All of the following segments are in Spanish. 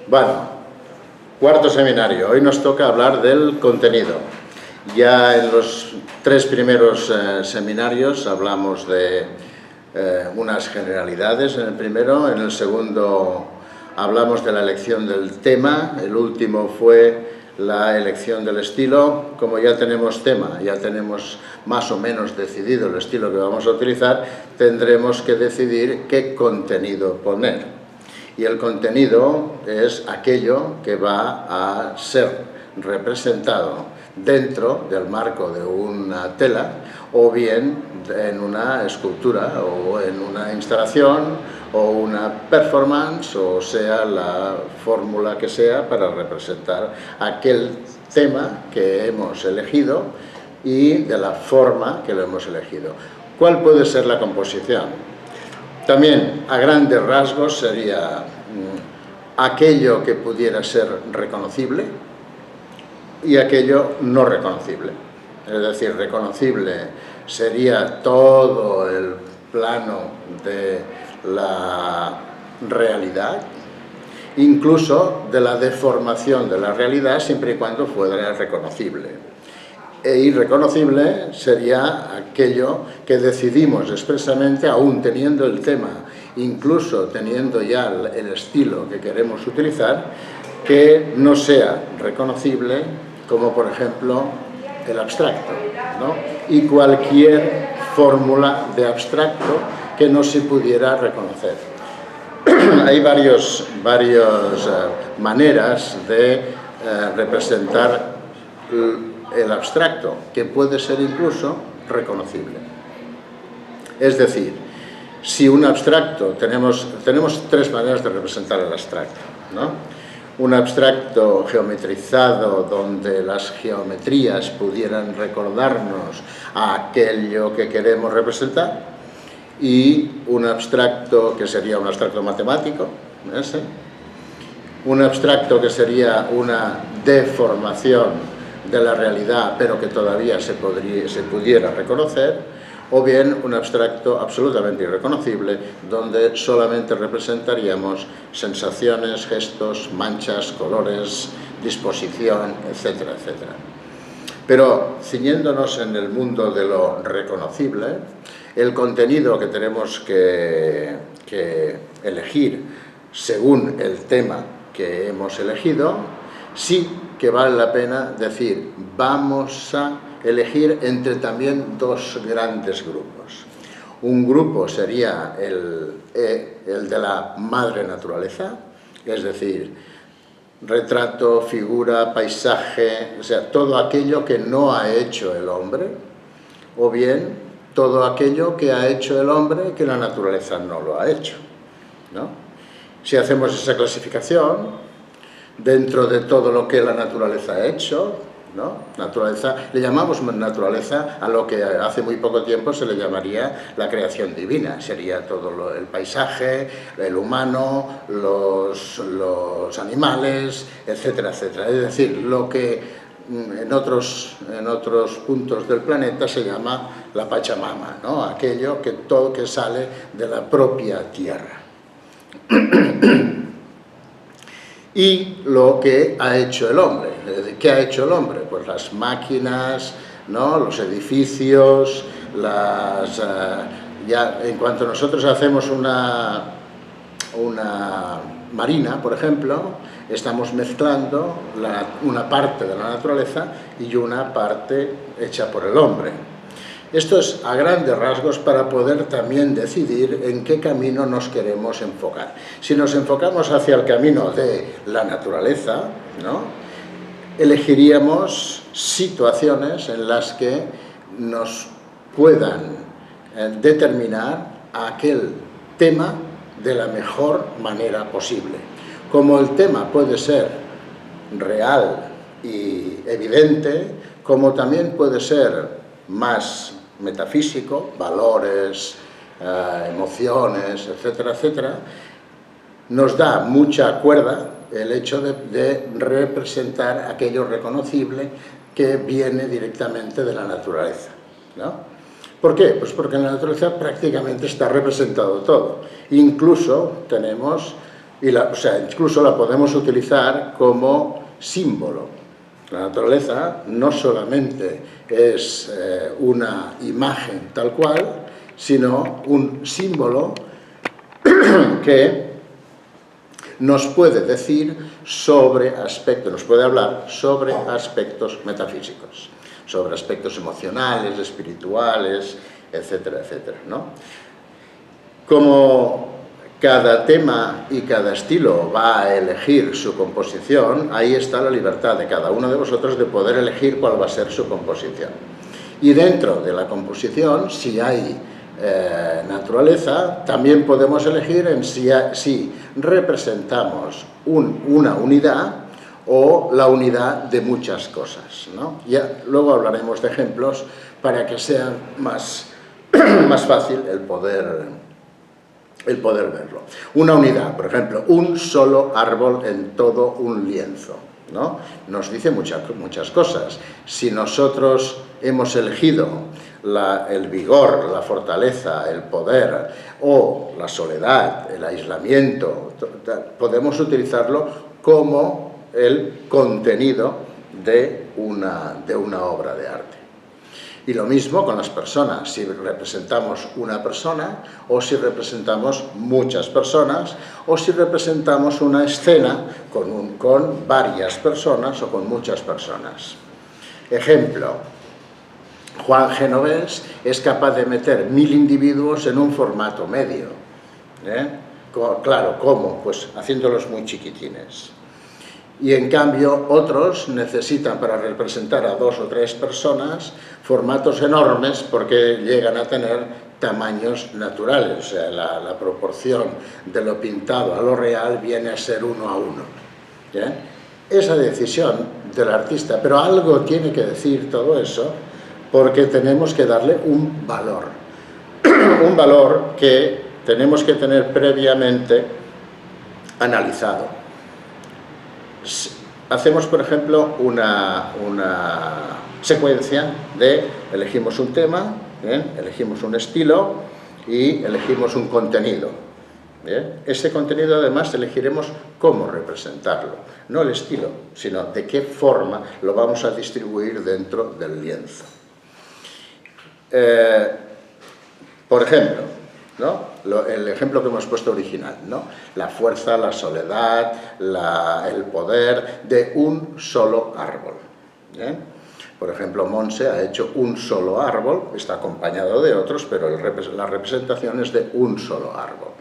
Bueno, cuarto seminario. Hoy nos toca hablar del contenido. Ya en los tres primeros seminarios hablamos de unas generalidades en el primero, en el segundo hablamos de la elección del tema, el último fue la elección del estilo. Como ya tenemos tema, ya tenemos más o menos decidido el estilo que vamos a utilizar, tendremos que decidir qué contenido poner. Y el contenido es aquello que va a ser representado dentro del marco de una tela o bien en una escultura o en una instalación o una performance, o sea la fórmula que sea para representar aquel tema que hemos elegido y de la forma que lo hemos elegido. ¿Cuál puede ser la composición? También, a grandes rasgos, sería aquello que pudiera ser reconocible y aquello no reconocible. Es decir, reconocible sería todo el plano de la realidad, incluso de la deformación de la realidad, siempre y cuando fuera reconocible. E irreconocible sería aquello que decidimos expresamente, aún teniendo el tema, incluso teniendo ya el estilo que queremos utilizar, que no sea reconocible, como por ejemplo el abstracto, ¿no? Y cualquier fórmula de abstracto que no se pudiera reconocer. Hay varias maneras de representar el abstracto, que puede ser incluso reconocible. Es decir, si un abstracto, tenemos tres maneras de representar el abstracto, ¿no? Un abstracto geometrizado donde las geometrías pudieran recordarnos a aquello que queremos representar, y un abstracto que sería un abstracto matemático, ese. Un abstracto que sería una deformación de la realidad, pero que todavía se pudiera reconocer, o bien un abstracto absolutamente irreconocible, donde solamente representaríamos sensaciones, gestos, manchas, colores, disposición, etcétera, etcétera. Pero, ciñéndonos en el mundo de lo reconocible, el contenido que tenemos que elegir según el tema que hemos elegido, sí que vale la pena decir, vamos a elegir entre también dos grandes grupos. Un grupo sería el de la madre naturaleza, es decir, retrato, figura, paisaje, o sea, todo aquello que no ha hecho el hombre, o bien todo aquello que ha hecho el hombre que la naturaleza no lo ha hecho, ¿no? Si hacemos esa clasificación, dentro de todo lo que la naturaleza ha hecho, ¿no? Naturaleza, le llamamos naturaleza a lo que hace muy poco tiempo se le llamaría la creación divina. Sería todo el paisaje, el humano, los animales, etcétera, etcétera. Es decir, lo que en otros puntos del planeta se llama la Pachamama, ¿no? Aquello que todo que sale de la propia tierra. Y lo que ha hecho el hombre. ¿Qué ha hecho el hombre? Pues las máquinas, ¿no? Los edificios, ya en cuanto nosotros hacemos una marina, por ejemplo, estamos mezclando una parte de la naturaleza y una parte hecha por el hombre. Esto es a grandes rasgos para poder también decidir en qué camino nos queremos enfocar. Si nos enfocamos hacia el camino de la naturaleza, ¿no? Elegiríamos situaciones en las que nos puedan determinar aquel tema de la mejor manera posible. Como el tema puede ser real y evidente, como también puede ser más metafísico, valores, emociones, etcétera, etcétera, nos da mucha cuerda el hecho de representar aquello reconocible que viene directamente de la naturaleza, ¿no? ¿Por qué? Pues porque en la naturaleza prácticamente está representado todo. Incluso tenemos O sea, incluso la podemos utilizar como símbolo. La naturaleza no solamente es una imagen tal cual, sino un símbolo que nos puede decir sobre aspectos, nos puede hablar sobre aspectos metafísicos, sobre aspectos emocionales, espirituales, etcétera, etcétera, ¿no? Como cada tema y cada estilo va a elegir su composición, ahí está la libertad de cada uno de vosotros de poder elegir cuál va a ser su composición. Y dentro de la composición, si hay naturaleza, también podemos elegir en si representamos una unidad o la unidad de muchas cosas, ¿no? Ya luego hablaremos de ejemplos para que sea más fácil el poder verlo. Una unidad, por ejemplo, un solo árbol en todo un lienzo, ¿no? Nos dice muchas cosas. Si nosotros hemos elegido el vigor, la fortaleza, el poder o la soledad, el aislamiento, podemos utilizarlo como el contenido de una obra de arte. Y lo mismo con las personas, si representamos una persona o si representamos muchas personas o si representamos una escena con varias personas o con muchas personas. Ejemplo, Juan Genovés es capaz de meter 1000 individuos en un formato medio. Claro, ¿cómo? Pues haciéndolos muy chiquitines. Y en cambio otros necesitan para representar a 2 o 3 personas formatos enormes porque llegan a tener tamaños naturales, o sea, la proporción de lo pintado a lo real viene a ser 1 a 1. Esa decisión del artista, pero algo tiene que decir todo eso porque tenemos que darle un valor, un valor que tenemos que tener previamente analizado. Hacemos, por ejemplo, una secuencia de elegimos un tema, elegimos un estilo y elegimos un contenido. Ese contenido, además, elegiremos cómo representarlo, no el estilo, sino de qué forma lo vamos a distribuir dentro del lienzo. Por ejemplo, ¿no? El ejemplo que hemos puesto original, ¿no? La fuerza, la soledad, el poder de un solo árbol. Por ejemplo, Montse ha hecho un solo árbol, está acompañado de otros, pero la representación es de un solo árbol.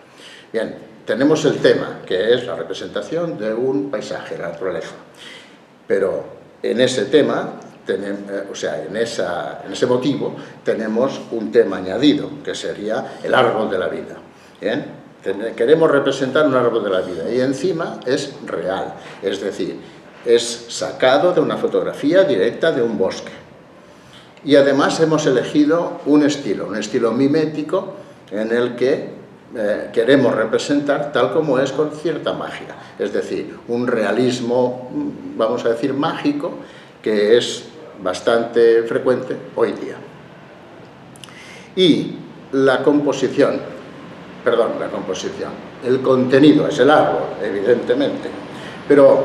Bien, tenemos el tema, que es la representación de un paisaje, la naturaleza. Pero en ese tema, o sea, en ese motivo, tenemos un tema añadido, que sería el árbol de la vida. ¿Bien? Queremos representar un árbol de la vida y encima es real, es decir, es sacado de una fotografía directa de un bosque. Y además hemos elegido un estilo mimético en el que queremos representar tal como es con cierta magia, es decir, un realismo, vamos a decir, mágico, que es bastante frecuente hoy día. Y la composición, el contenido es el árbol, evidentemente, pero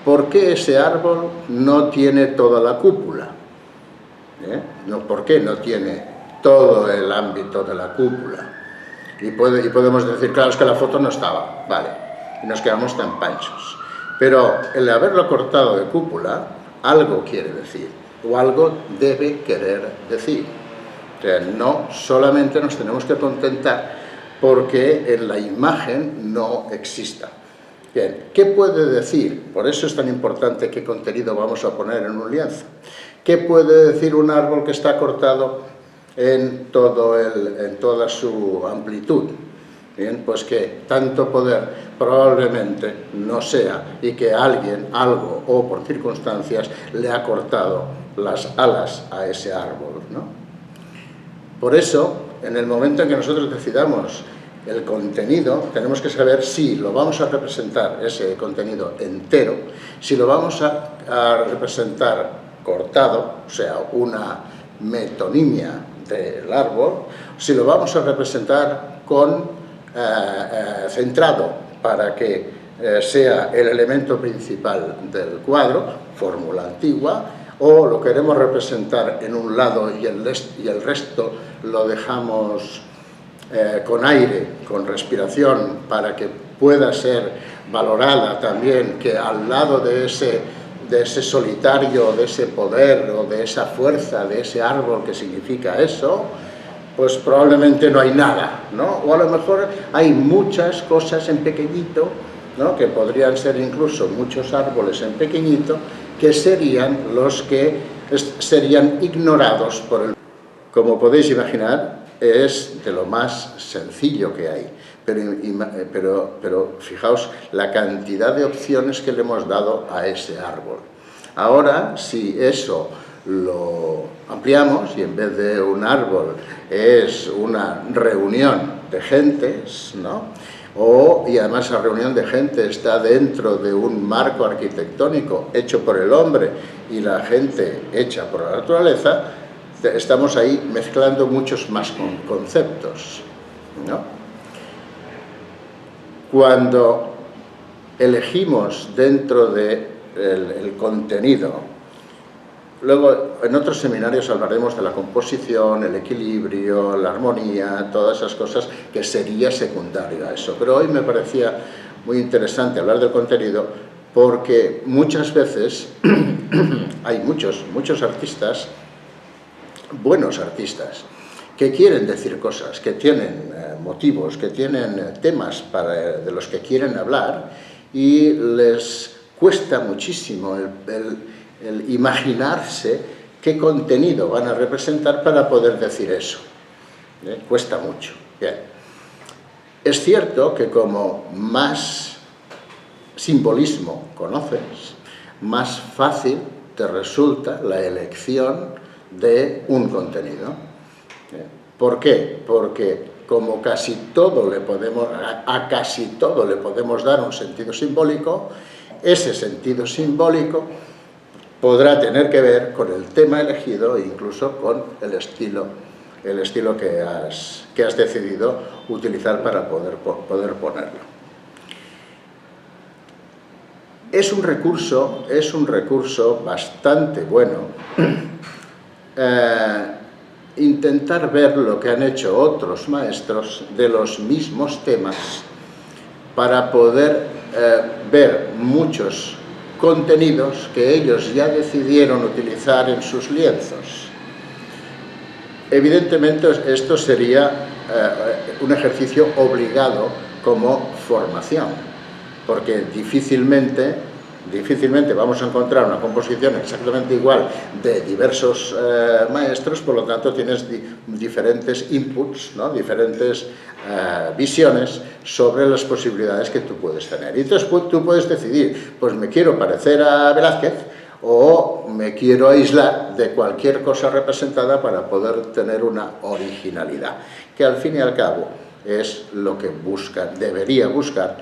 ¿por qué ese árbol no tiene toda la cúpula? ¿Por qué no tiene todo el ámbito de la cúpula? Y podemos decir, claro, es que la foto no estaba, vale, y nos quedamos tan panchos. Pero el haberlo cortado de cúpula, algo quiere decir, o algo debe querer decir. O sea, no solamente nos tenemos que contentar porque en la imagen no exista. Bien, ¿qué puede decir? Por eso es tan importante qué contenido vamos a poner en un lienzo. ¿Qué puede decir un árbol que está cortado en toda su amplitud? Bien, pues que tanto poder probablemente no sea y que alguien, algo o por circunstancias le ha cortado las alas a ese árbol, ¿no? Por eso, en el momento en que nosotros decidamos el contenido, tenemos que saber si lo vamos a representar, ese contenido entero, si lo vamos a representar cortado, o sea, una metonimia del árbol, si lo vamos a representar centrado para que sea el elemento principal del cuadro, fórmula antigua, o lo queremos representar en un lado y el resto lo dejamos con aire, con respiración, para que pueda ser valorada también, que al lado de ese solitario, de ese poder o de esa fuerza, de ese árbol que significa eso, pues probablemente no hay nada, ¿no? O a lo mejor hay muchas cosas en pequeñito, ¿no? Que podrían ser incluso muchos árboles en pequeñito, que serían los que serían ignorados por el... Como podéis imaginar, es de lo más sencillo que hay, pero fijaos la cantidad de opciones que le hemos dado a ese árbol. Ahora, si eso lo ampliamos y en vez de un árbol es una reunión de gentes, ¿no? Y además esa reunión de gente está dentro de un marco arquitectónico hecho por el hombre y la gente hecha por la naturaleza, estamos ahí mezclando muchos más conceptos, ¿no? Cuando elegimos dentro del contenido, luego en otros seminarios hablaremos de la composición, el equilibrio, la armonía, todas esas cosas que sería secundario a eso, pero hoy me parecía muy interesante hablar del contenido porque muchas veces hay muchos artistas, buenos artistas, que quieren decir cosas, que tienen motivos, que tienen temas de los que quieren hablar y les cuesta muchísimo el imaginarse qué contenido van a representar para poder decir eso. Cuesta mucho. Bien. Es cierto que como más simbolismo conoces, más fácil te resulta la elección de un contenido. ¿Por qué? Porque como casi todo a casi todo le podemos dar un sentido simbólico, ese sentido simbólico podrá tener que ver con el tema elegido e incluso con el estilo que has decidido utilizar para poder ponerlo. Es un recurso bastante bueno intentar ver lo que han hecho otros maestros de los mismos temas para poder ver muchos contenidos que ellos ya decidieron utilizar en sus lienzos. Evidentemente esto sería un ejercicio obligado como formación, porque difícilmente vamos a encontrar una composición exactamente igual de diversos maestros, por lo tanto tienes diferentes inputs, ¿no? Diferentes visiones sobre las posibilidades que tú puedes tener. Y entonces tú puedes decidir, pues me quiero parecer a Velázquez o me quiero aislar de cualquier cosa representada para poder tener una originalidad, que al fin y al cabo es lo que debería buscar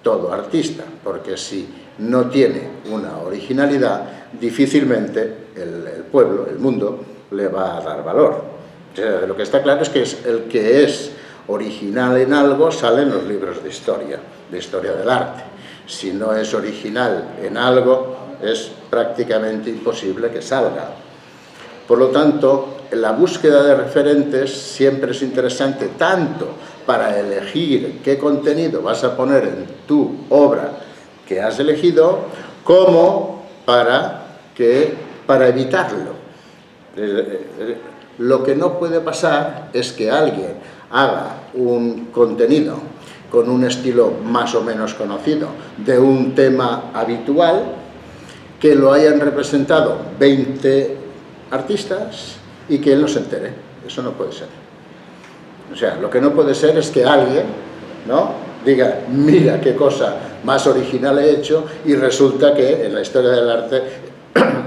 todo artista, porque si no tiene una originalidad, difícilmente el pueblo, el mundo, le va a dar valor. O sea, lo que está claro es que el que es original en algo sale en los libros de historia del arte. Si no es original en algo, es prácticamente imposible que salga. Por lo tanto, la búsqueda de referentes siempre es interesante, tanto para elegir qué contenido vas a poner en tu obra que has elegido, como para evitarlo. Lo que no puede pasar es que alguien haga un contenido con un estilo más o menos conocido de un tema habitual, que lo hayan representado 20 artistas y que él no se entere. Eso no puede ser. O sea, lo que no puede ser es que alguien, ¿no?, diga, mira qué cosa más original he hecho, y resulta que en la historia del arte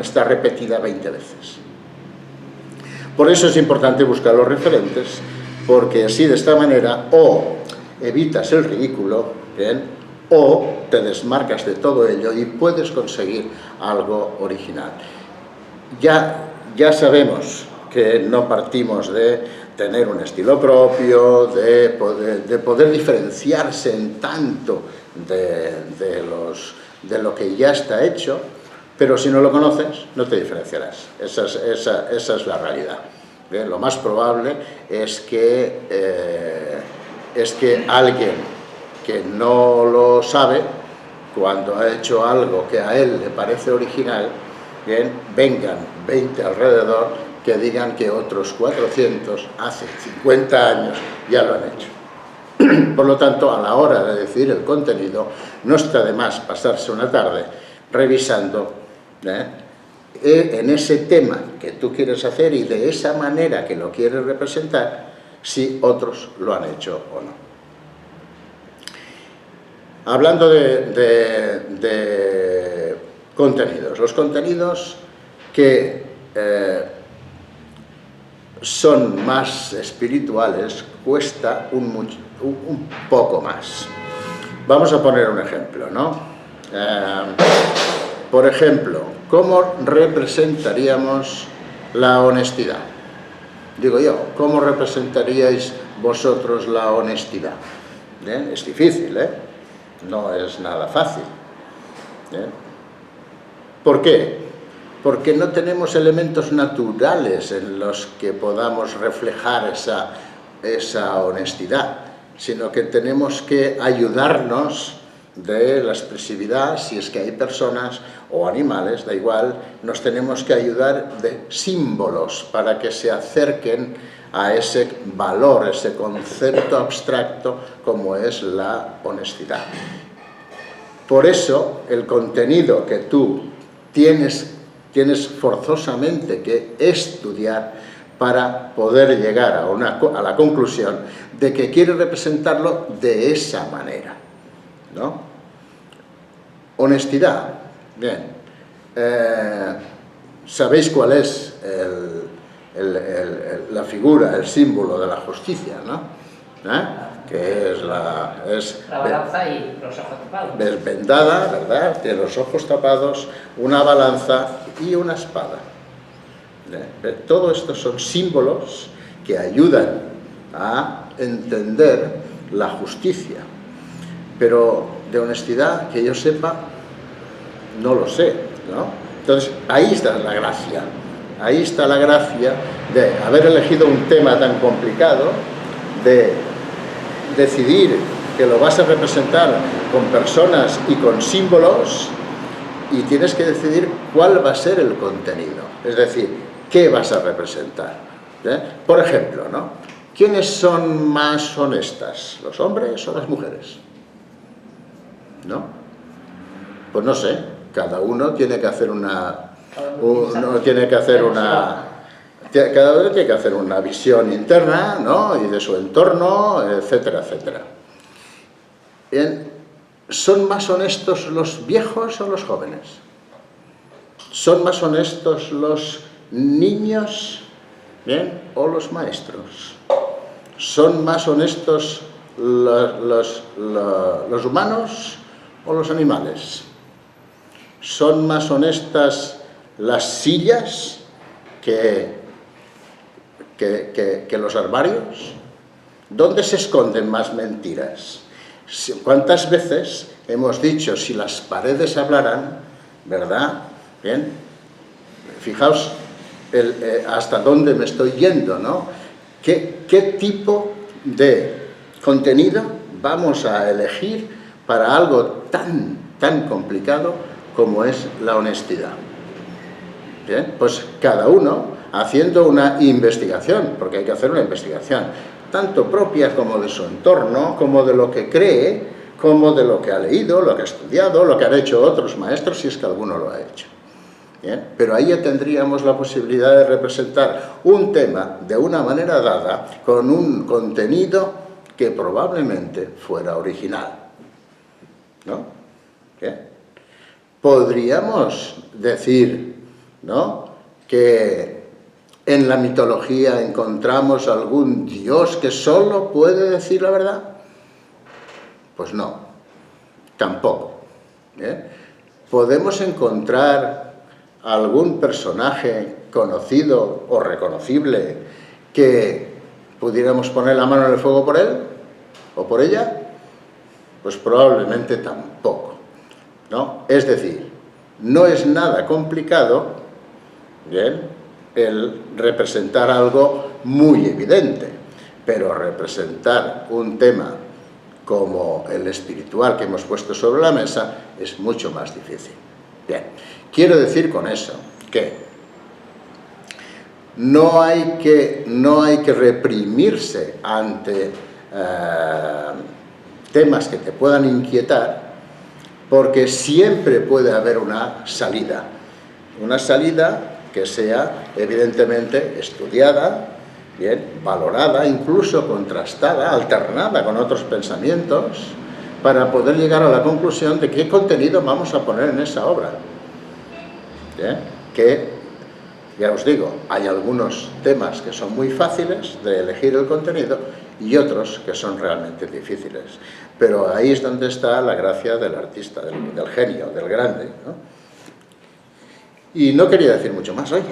está repetida 20 veces. Por eso es importante buscar los referentes, porque así de esta manera o evitas el ridículo, ¿bien?, o te desmarcas de todo ello y puedes conseguir algo original. Ya sabemos que no partimos de tener un estilo propio, de poder diferenciarse en tanto de lo que ya está hecho, pero si no lo conoces, no te diferenciarás. Esa es la realidad. Bien, lo más probable es que alguien que no lo sabe, cuando ha hecho algo que a él le parece original, bien, vengan 20 alrededor que digan que otros 400 hace 50 años ya lo han hecho. Por lo tanto, a la hora de decidir el contenido, no está de más pasarse una tarde revisando en ese tema que tú quieres hacer y de esa manera que lo quieres representar, si otros lo han hecho o no. Hablando de contenidos, los contenidos que son más espirituales cuesta un poco más. Vamos a poner un ejemplo, ¿no? Por ejemplo, ¿cómo representaríamos la honestidad? Digo yo, ¿cómo representaríais vosotros la honestidad? ¿Bien? Es difícil, ¿eh? No es nada fácil. ¿Bien? ¿Por qué? Porque no tenemos elementos naturales en los que podamos reflejar esa honestidad, sino que tenemos que ayudarnos de la expresividad, si es que hay personas o animales, da igual, nos tenemos que ayudar de símbolos para que se acerquen a ese valor, ese concepto abstracto como es la honestidad. Por eso, el contenido que tú tienes forzosamente que estudiar para poder llegar a la conclusión de que quieres representarlo de esa manera, ¿no? Honestidad. Bien. ¿Sabéis cuál es la figura, el símbolo de la justicia, ¿no? Que es la balanza y los ojos tapados. Desvendada, ¿verdad? Tiene los ojos tapados, una balanza y una espada. Todo esto son símbolos que ayudan a entender la justicia. Pero de honestidad, que yo sepa, no lo sé, ¿no? Entonces, ahí está la gracia. Ahí está la gracia de haber elegido un tema tan complicado, de decidir que lo vas a representar con personas y con símbolos, y tienes que decidir cuál va a ser el contenido. Es decir, ¿qué vas a representar? Por ejemplo, ¿no? ¿Quiénes son más honestas? ¿Los hombres o las mujeres? ¿No? Pues no sé, cada uno tiene que hacer cada uno tiene que hacer una visión interna, ¿no? Y de su entorno, etcétera, etcétera. Bien, ¿son más honestos los viejos o los jóvenes? ¿Son más honestos los niños, bien, o los maestros? ¿Son más honestos los humanos o los animales? ¿Son más honestas las sillas que los armarios? ¿Dónde se esconden más mentiras? ¿Cuántas veces hemos dicho, si las paredes hablaran, ¿verdad? Bien, fijaos hasta dónde me estoy yendo, ¿no? ¿Qué tipo de contenido vamos a elegir para algo tan complicado como es la honestidad? Bien, pues cada uno haciendo una investigación, porque hay que hacer una investigación, tanto propia como de su entorno, como de lo que cree, como de lo que ha leído, lo que ha estudiado, lo que han hecho otros maestros, si es que alguno lo ha hecho. Bien, pero ahí ya tendríamos la posibilidad de representar un tema de una manera dada, con un contenido que probablemente fuera original, ¿no? Bien. Podríamos decir, ¿no?, que en la mitología encontramos algún dios que solo puede decir la verdad. Pues no, tampoco. ¿Podemos encontrar algún personaje conocido o reconocible que ¿Pudiéramos poner la mano en el fuego por él o por ella? Pues probablemente tampoco, ¿no? Es decir, no es nada complicado, bien, el representar algo muy evidente, pero representar un tema como el espiritual que hemos puesto sobre la mesa es mucho más difícil. Bien, quiero decir con eso que no hay que reprimirse ante temas que te puedan inquietar, porque siempre puede haber una salida que sea evidentemente estudiada, bien, valorada, incluso contrastada, alternada con otros pensamientos, para poder llegar a la conclusión de qué contenido vamos a poner en esa obra. ¿Bien? Que, ya os digo, hay algunos temas que son muy fáciles de elegir el contenido y otros que son realmente difíciles. Pero ahí es donde está la gracia del artista, del genio, del grande, ¿no? Y no quería decir mucho más hoy.